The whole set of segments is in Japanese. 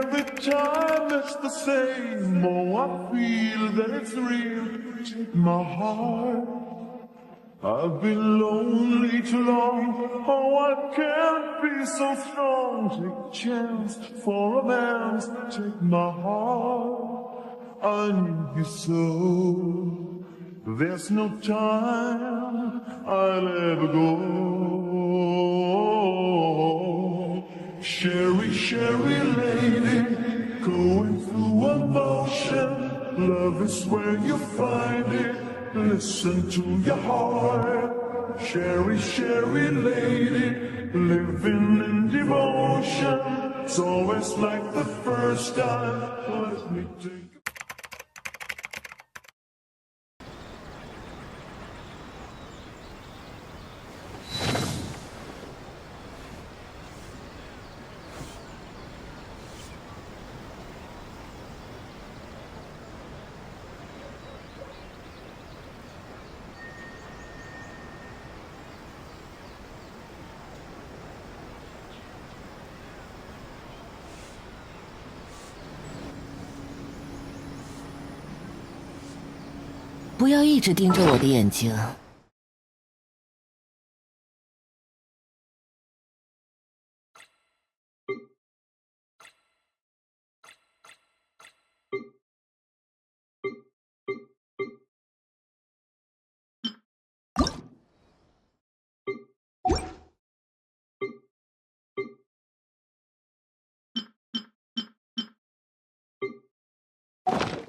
every time it's the same. Oh, I feel that it's real. Take my heart. I've been lonely too long. Oh, I can't be so strong. Take a chance for romance. Take my heart. I need you so. There's no time I'll ever go. Sherry, Sherry lady, going through emotion. Love is where you find it. Listen to your heart. Sherry, Sherry lady, living in devotion. It's always like the first time. Let me take. 不要一直盯着我的眼睛。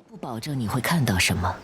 不保证你会看到什么。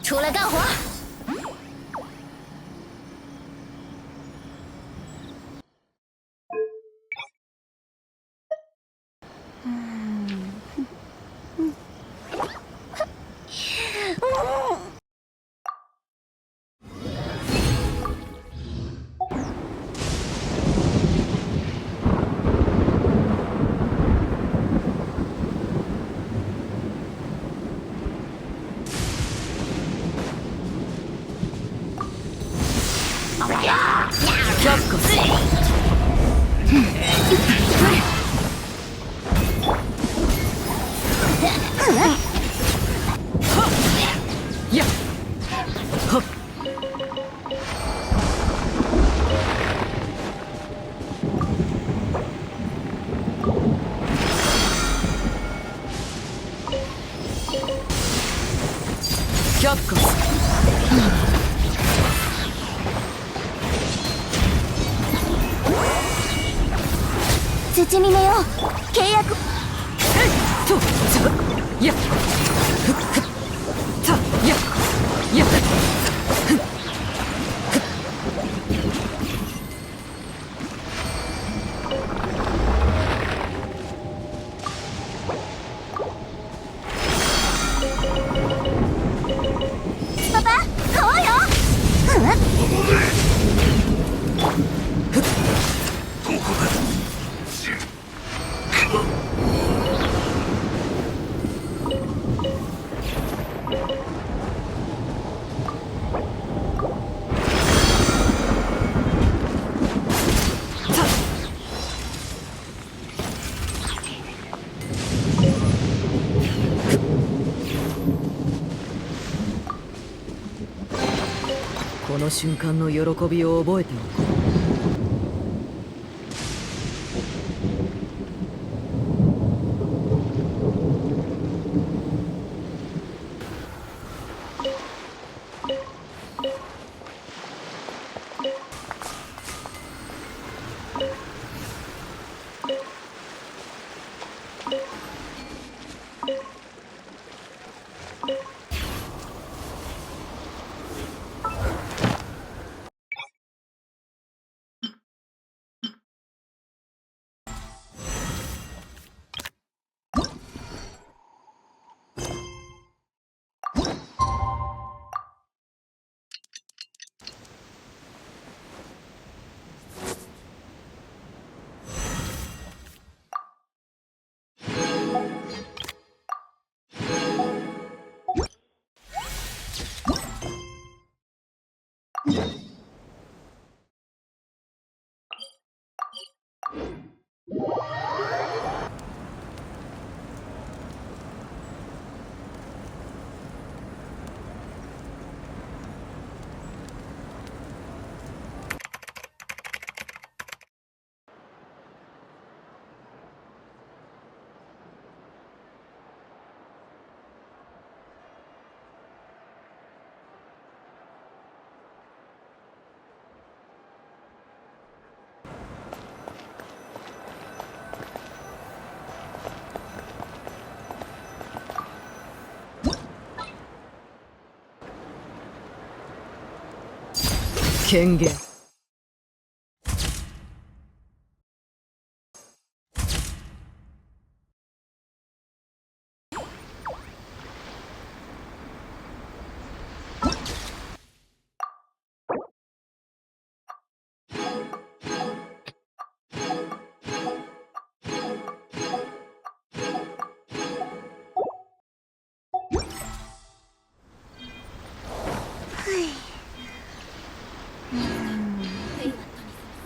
出来干活！却下す土見めよ契約とやふっふったやパパ買おうよこの瞬間の喜びを覚えておこう。権限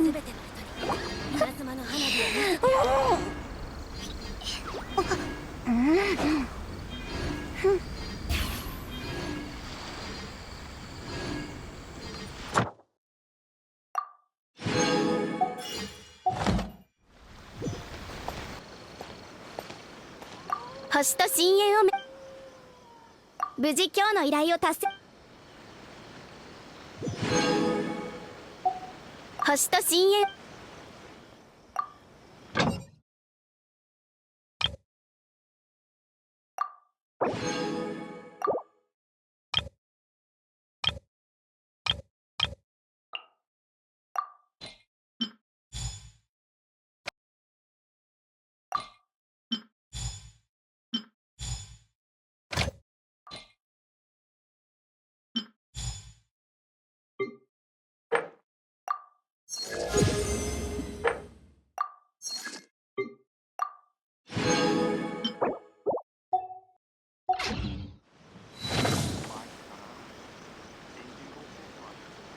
全ての人に稲妻の花火を見せてやろう星と深淵を無事今日の依頼を達成星と深淵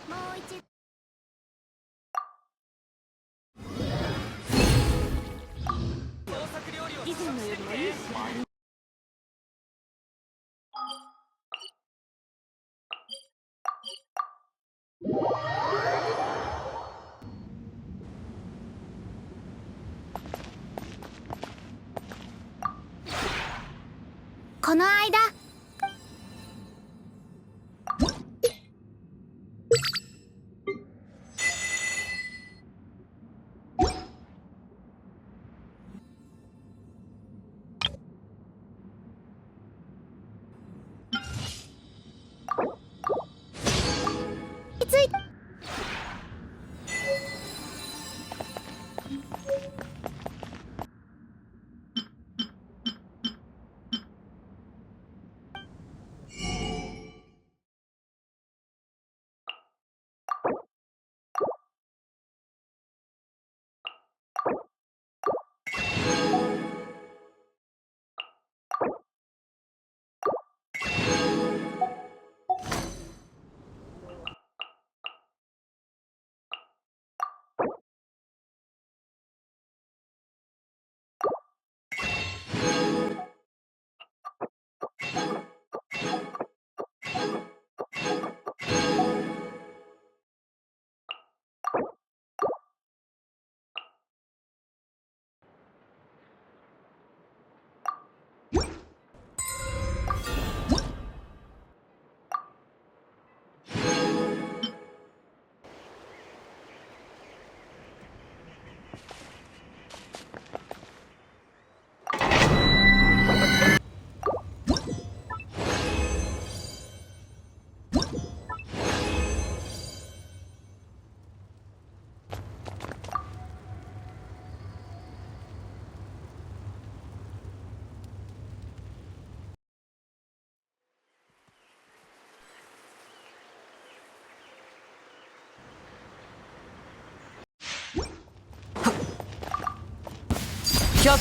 もう一度以前のよりもいい仕上がりこの間却下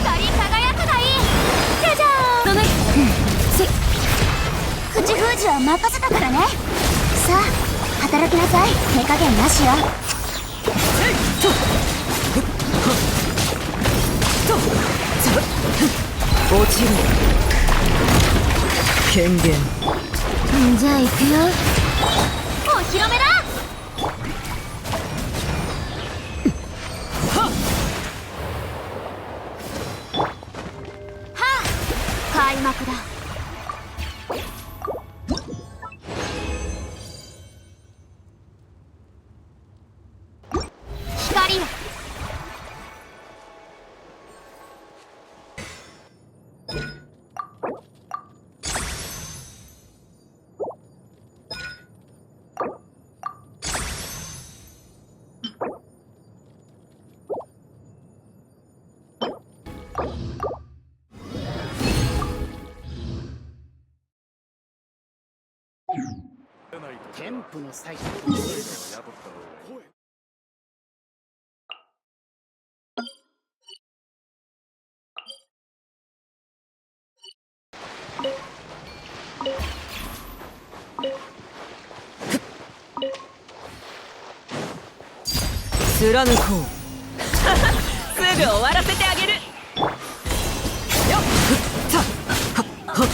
光り輝くがいい。じゃじゃーん。どない。口封じは任せたからね。さあ働きなさい。手加減なしよ。落ちる権限。じゃあ行くよ。お披露目だ。はあ開幕だ。光よ。添付の際貫こうすぐ終わらせてあげるよっふっさはっはっ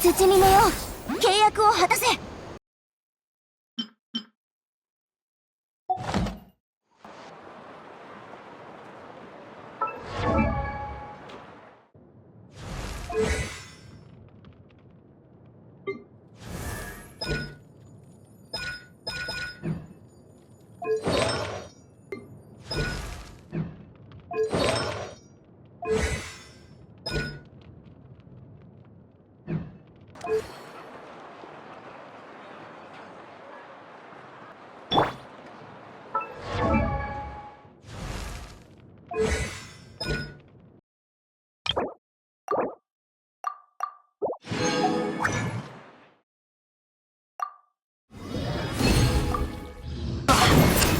土見のよ契約を果たせ。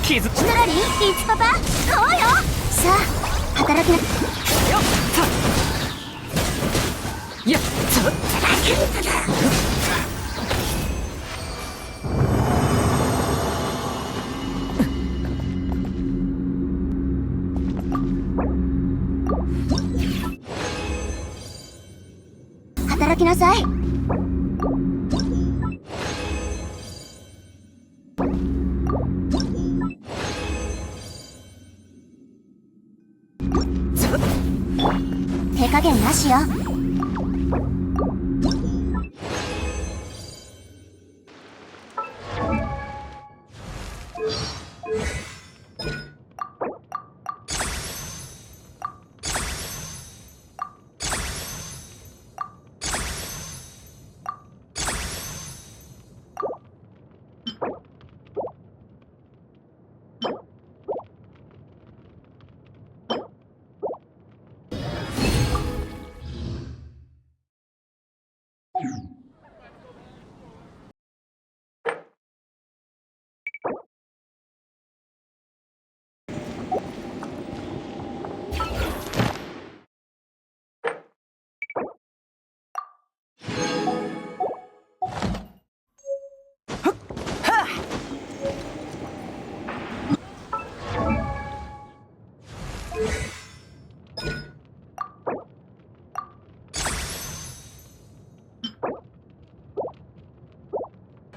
気づヒトラリー、リーチパパ、買おうよ。さあ働きな。よっさやっさ働きなさい。手加減なしよ。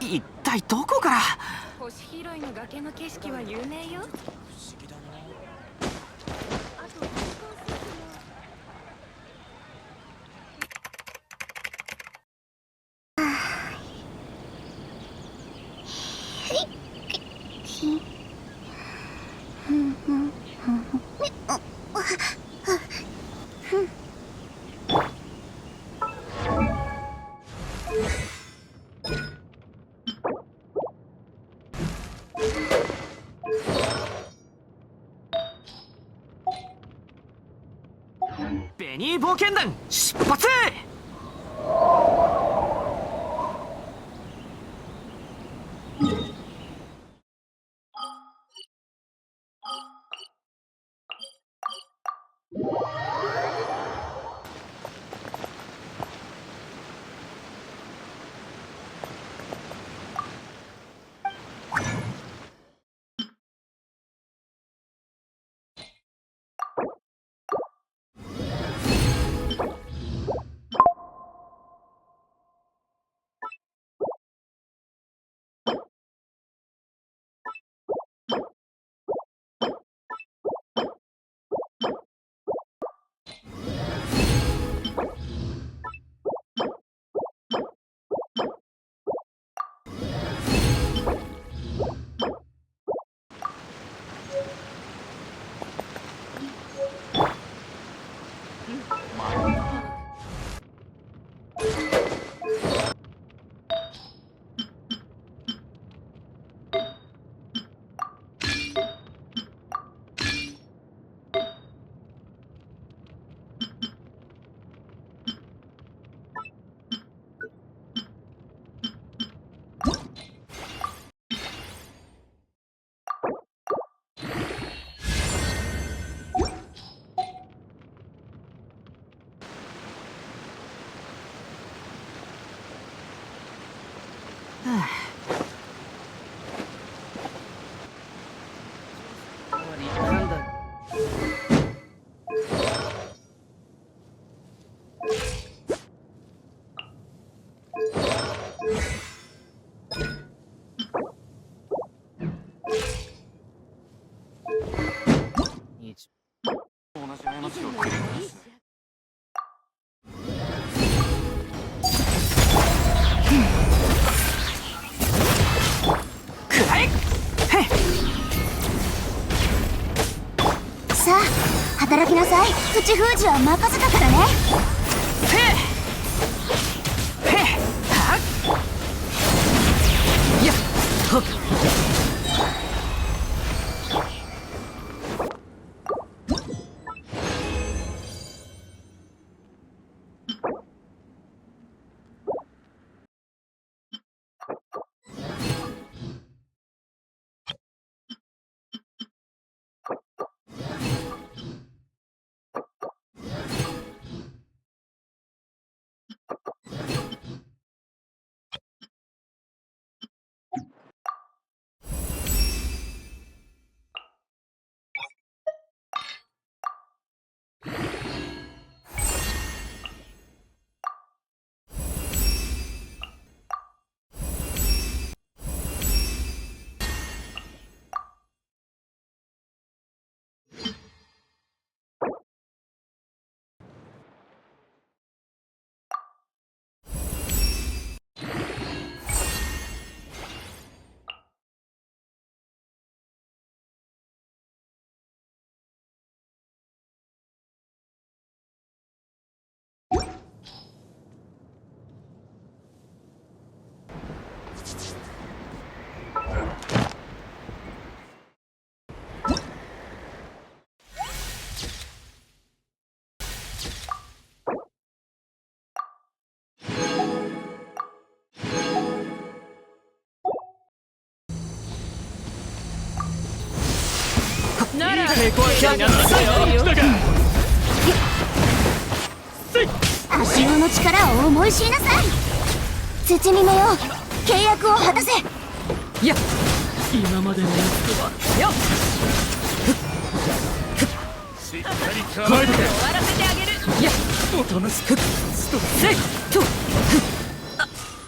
一体どこから。星拾いの崖の景色は有名よ。冒険団出発。なんだ。同じ過ちを繰り返す。くらえ。さあ働きなさい。口封じは任せたからね。やっほっ。なら抵抗者になったよ。足尾の力を思い知りなさい。土見めよ、契約を果たせ。いや、今までのやつはよっ。しっかり構えて。終わらせてあげる。いや、おとなしくストレッと。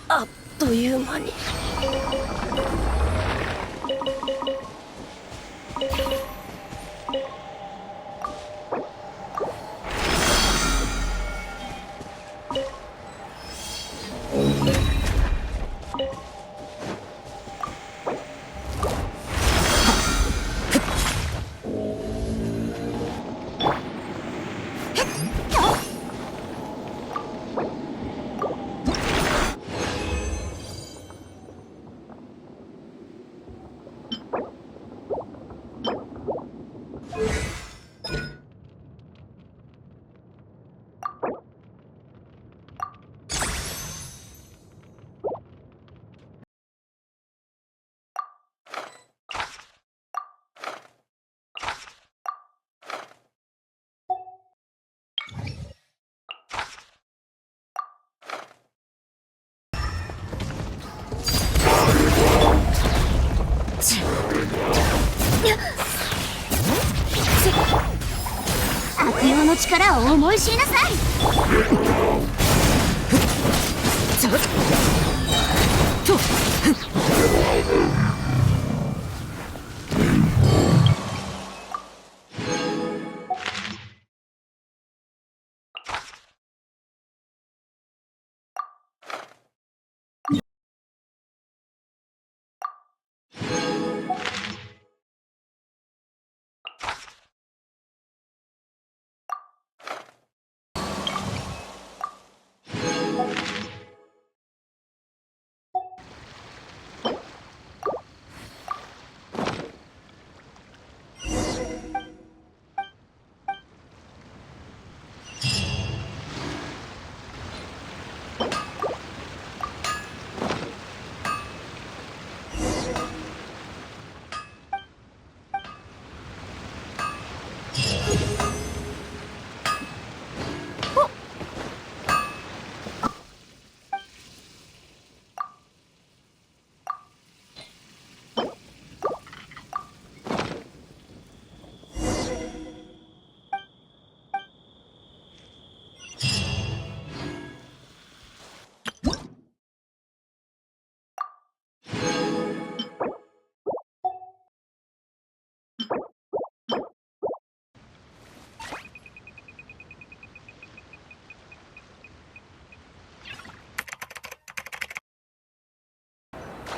あっという間に。の力を思い知りなさい。ちょっと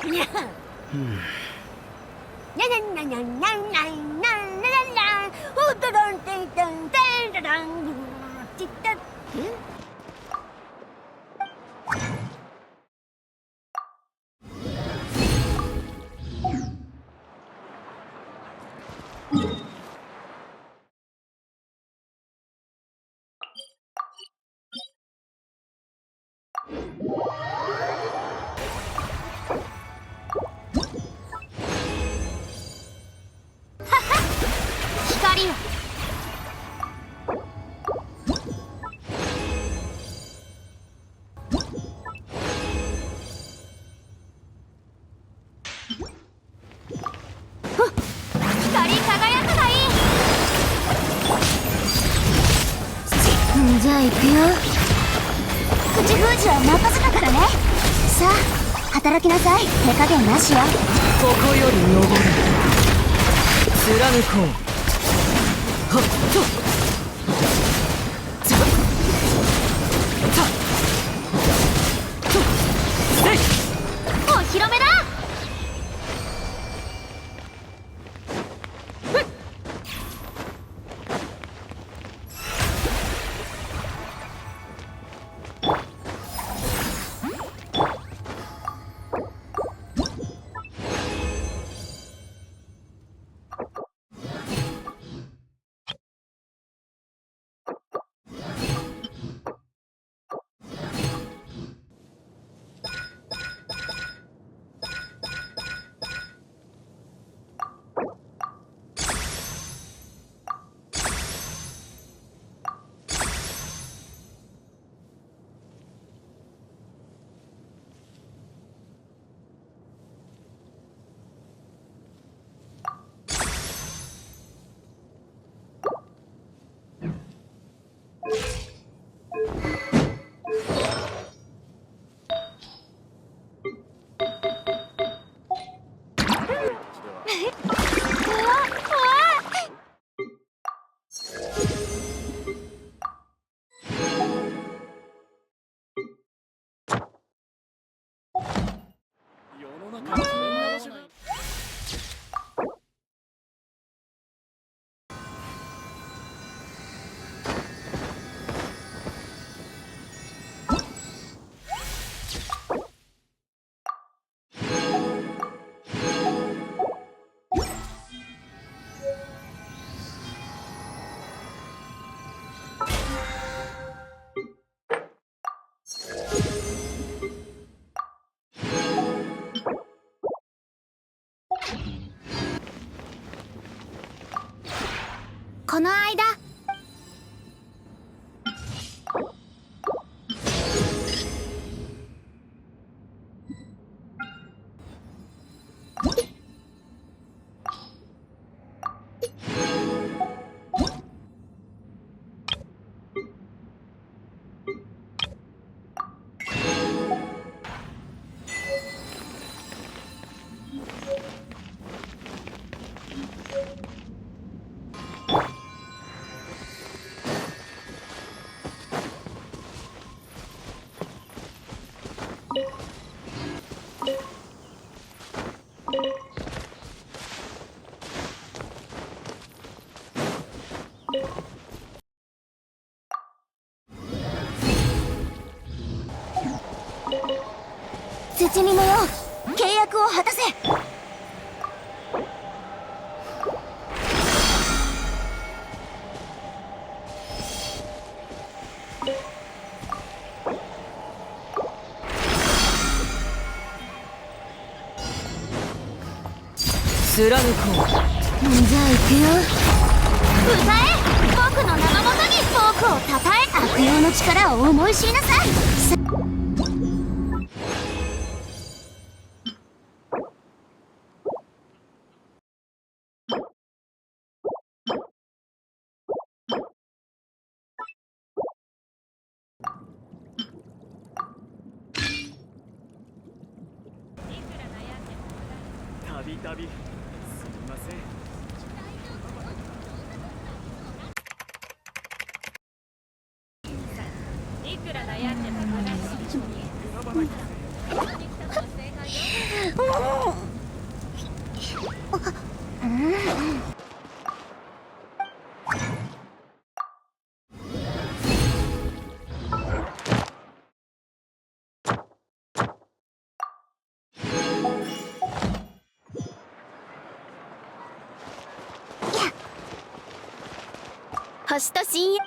にゃにゃにゃにゃにゃにゃにゃにゃにゃにゃにゃおどろんてんてんてんららんちった光よ。光り輝くがいい。じゃあ行くよ。口封じは任せたからね。さあ働きなさい。手加減なしよ。ここより登る貫こう。はっとちゃたとせいお披露目だ。この間土見のよ、契約を果たせ。貫こう。じゃあ行くよ。歌え、僕の名のもとに僕をたたえ。悪用の力を思い知りなさい。たびたびすみません。いくら悩んでも正しい。星と深淵。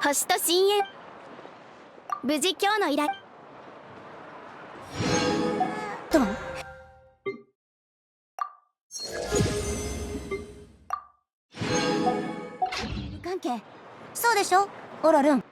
星と深淵。無事今日の依頼と無関係。そうでしょオロルン。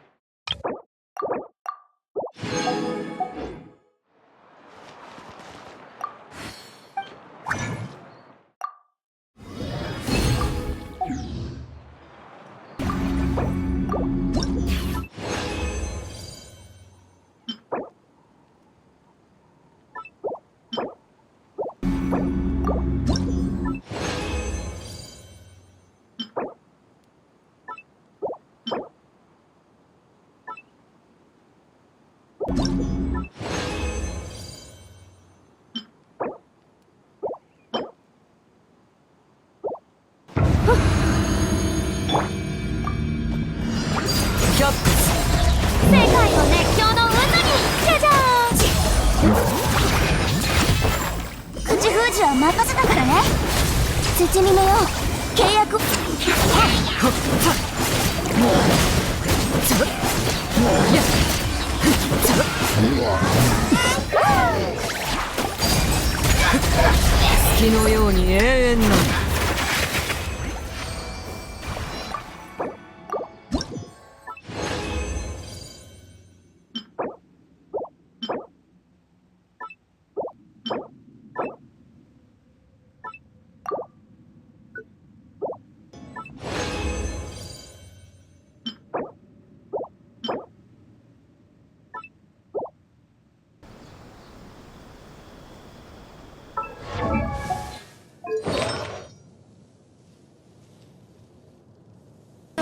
世界を熱狂の渦にチャジャージ。口封じは任せたからね。土見のよ、契約。月のように永遠の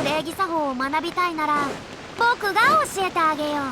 礼儀作法を学びたいなら僕が教えてあげよう。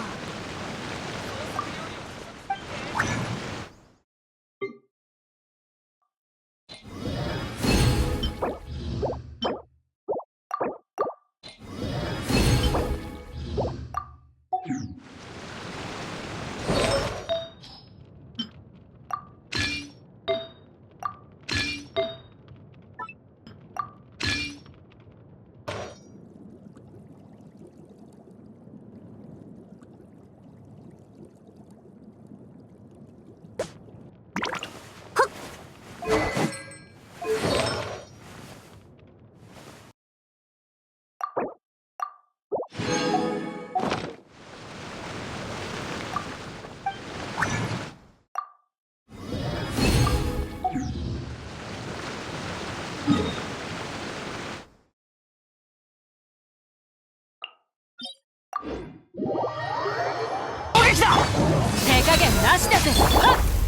手加減なしだぜ。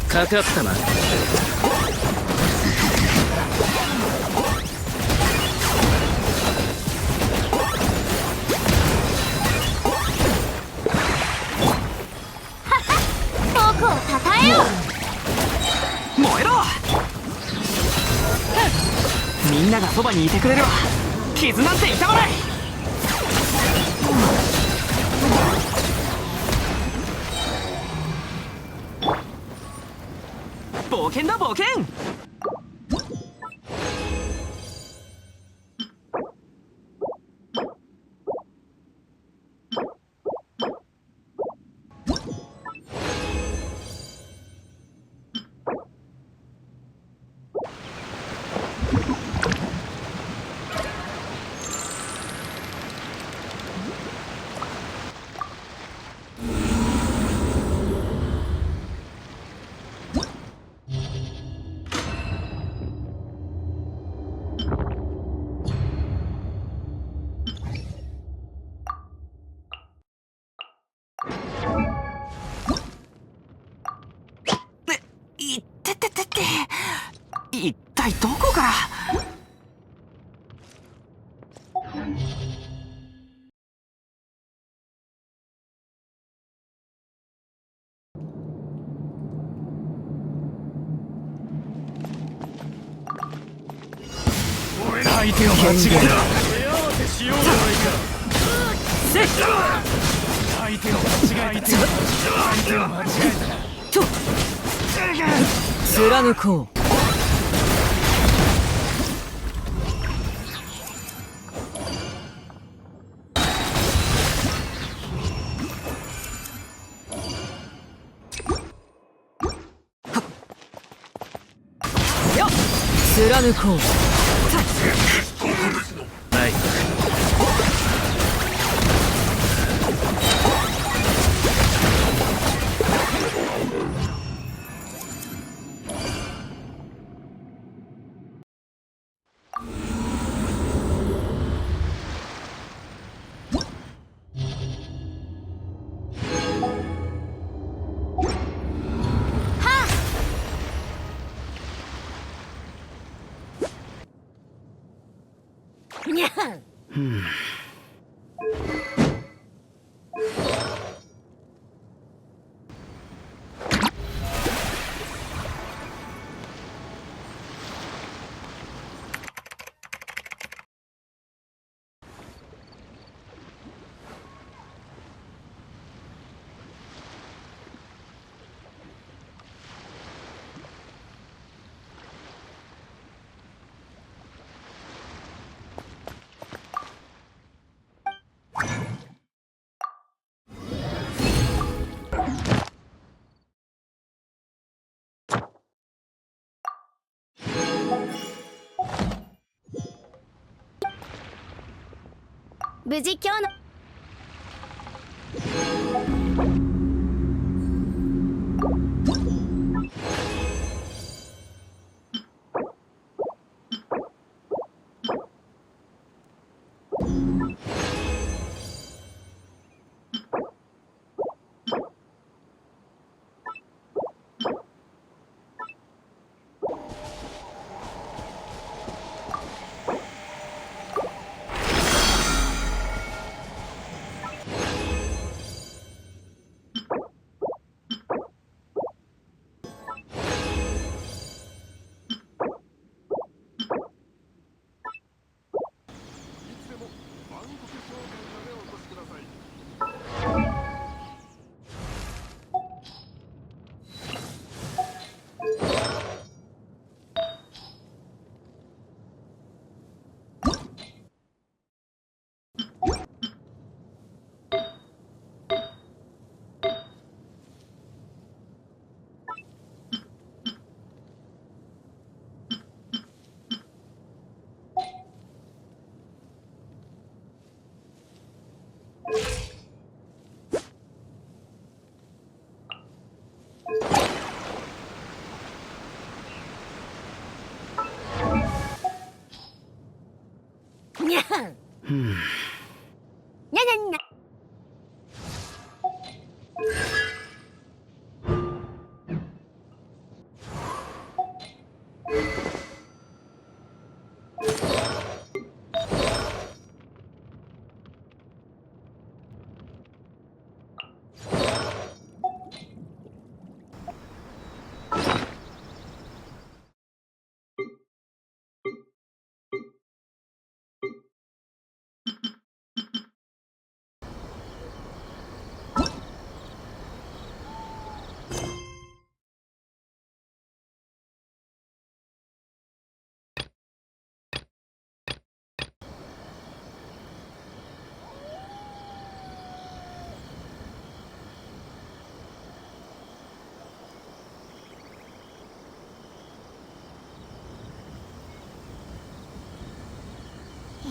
かかったな。そばにいてくれるわ。傷なんて痛まない。冒険だ冒険。いってててて、一体どこから。相手を間違えた。手合わせしようじゃないか。せっ相手を間違えた。相手を間違えたと貫こう。よっ貫こう。ない。にゃ無事今日のにゃんにゃにゃにゃ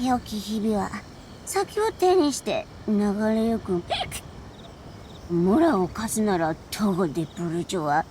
良き日々は先を手にして流れゆく。村を貸すなら徒歩でブルジョワ。